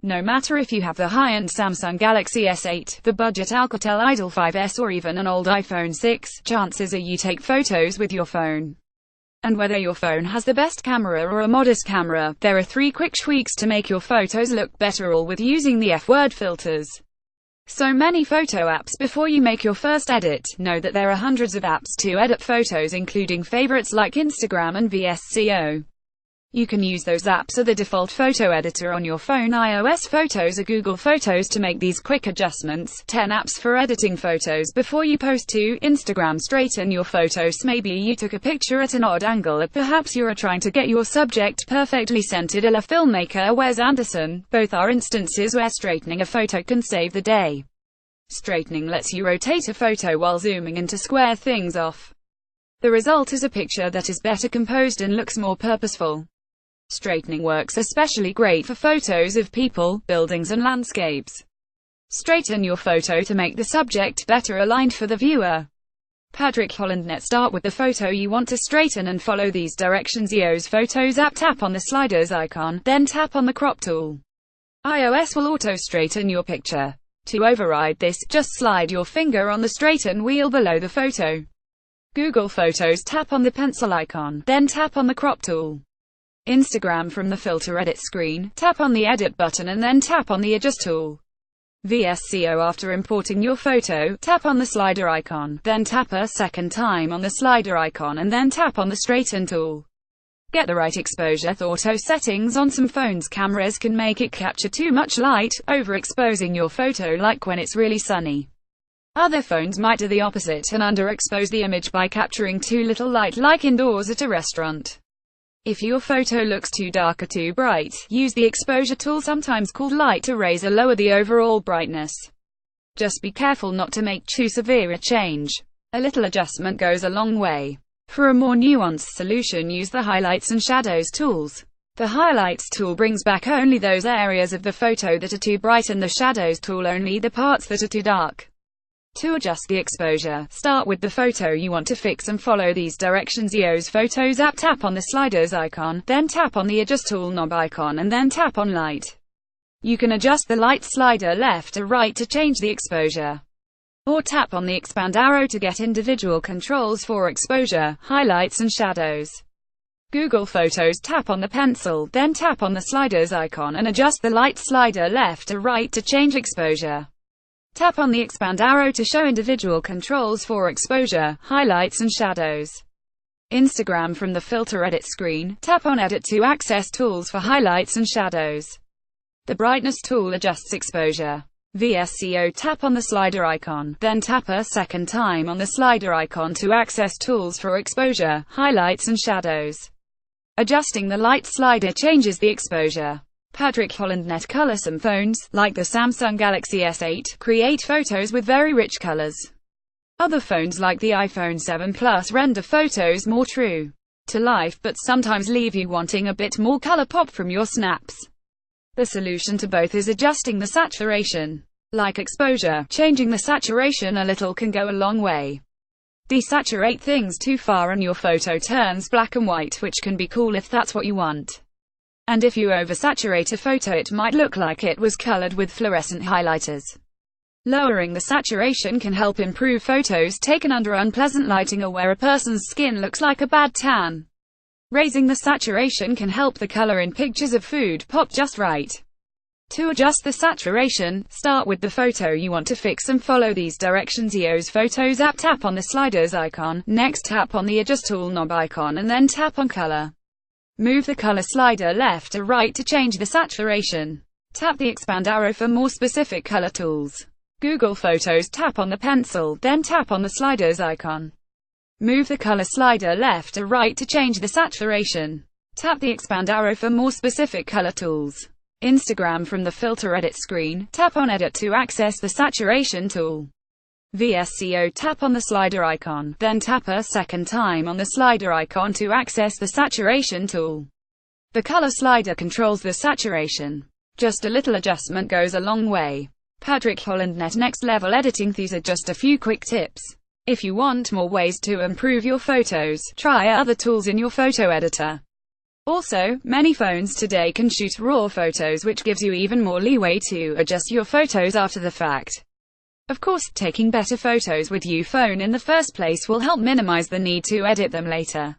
No matter if you have the high-end Samsung Galaxy S8, the budget Alcatel Idol 5S or even an old iPhone 6, chances are you take photos with your phone. And whether your phone has the best camera or a modest camera, there are 3 quick tweaks to make your photos look better, all with using the F-word filters. So many photo apps. Before you make your first edit, know that there are hundreds of apps to edit photos, including favorites like Instagram and VSCO. You can use those apps or the default photo editor on your phone, iOS Photos or Google Photos, to make these quick adjustments. 10 apps for editing photos before you post to Instagram. Straighten your photos. Maybe you took a picture at an odd angle, or perhaps you're trying to get your subject perfectly centered. A filmmaker Wes Anderson. Both are instances where straightening a photo can save the day. Straightening lets you rotate a photo while zooming in to square things off. The result is a picture that is better composed and looks more purposeful. Straightening works especially great for photos of people, buildings and landscapes. Straighten your photo to make the subject better aligned for the viewer. Patrick Hollandnet. Start with the photo you want to straighten and follow these directions. iOS Photos app. Tap on the sliders icon, then tap on the crop tool. iOS will auto-straighten your picture. To override this, just slide your finger on the straighten wheel below the photo. Google Photos. Tap on the pencil icon, then tap on the crop tool. Instagram. From the filter edit screen, tap on the edit button and then tap on the adjust tool. VSCO. After importing your photo, tap on the slider icon, then tap a second time on the slider icon and then tap on the straighten tool. Get the right exposure. Auto settings on some phones' cameras can make it capture too much light, overexposing your photo, like when it's really sunny. Other phones might do the opposite and underexpose the image by capturing too little light, like indoors at a restaurant. If your photo looks too dark or too bright, use the exposure tool, sometimes called light to raise or lower the overall brightness. Just be careful not to make too severe a change. A little adjustment goes a long way. For a more nuanced solution, use the highlights and shadows tools. The highlights tool brings back only those areas of the photo that are too bright, and the shadows tool only the parts that are too dark. To adjust the exposure, start with the photo you want to fix and follow these directions. iOS Photos app. Tap on the sliders icon, then tap on the adjust tool knob icon and then tap on light. You can adjust the light slider left or right to change the exposure. Or tap on the expand arrow to get individual controls for exposure, highlights and shadows. Google Photos. Tap on the pencil, then tap on the sliders icon and adjust the light slider left or right to change exposure. Tap on the expand arrow to show individual controls for exposure, highlights and shadows. Instagram. From the filter edit screen, tap on edit to access tools for highlights and shadows. The brightness tool adjusts exposure. VSCO. Tap on the slider icon, then tap a second time on the slider icon to access tools for exposure, highlights and shadows. Adjusting the light slider changes the exposure. Patrick Hollandnet. Color. Some phones, like the Samsung Galaxy S8, create photos with very rich colors. Other phones, like the iPhone 7 Plus, render photos more true to life, but sometimes leave you wanting a bit more color pop from your snaps. The solution to both is adjusting the saturation. Like exposure, changing the saturation a little can go a long way. Desaturate things too far and your photo turns black and white, which can be cool if that's what you want. And if you oversaturate a photo, it might look like it was colored with fluorescent highlighters. Lowering the saturation can help improve photos taken under unpleasant lighting or where a person's skin looks like a bad tan. Raising the saturation can help the color in pictures of food pop just right. To adjust the saturation, start with the photo you want to fix and follow these directions. iOS Photos app. Tap on the sliders icon, next tap on the adjust tool knob icon and then tap on color. Move the color slider left or right to change the saturation. Tap the expand arrow for more specific color tools. Google Photos. Tap on the pencil, then tap on the sliders icon. Move the color slider left or right to change the saturation. Tap the expand arrow for more specific color tools. Instagram. From the filter edit screen, tap on edit to access the saturation tool. VSCO. Tap on the slider icon, then tap a second time on the slider icon to access the saturation tool. The color slider controls the saturation. Just a little adjustment goes a long way. Patrick Hollandnet. Next level editing. These are just a few quick tips. If you want more ways to improve your photos, try other tools in your photo editor. Also, many phones today can shoot RAW photos, which gives you even more leeway to adjust your photos after the fact. Of course, taking better photos with your phone in the first place will help minimize the need to edit them later.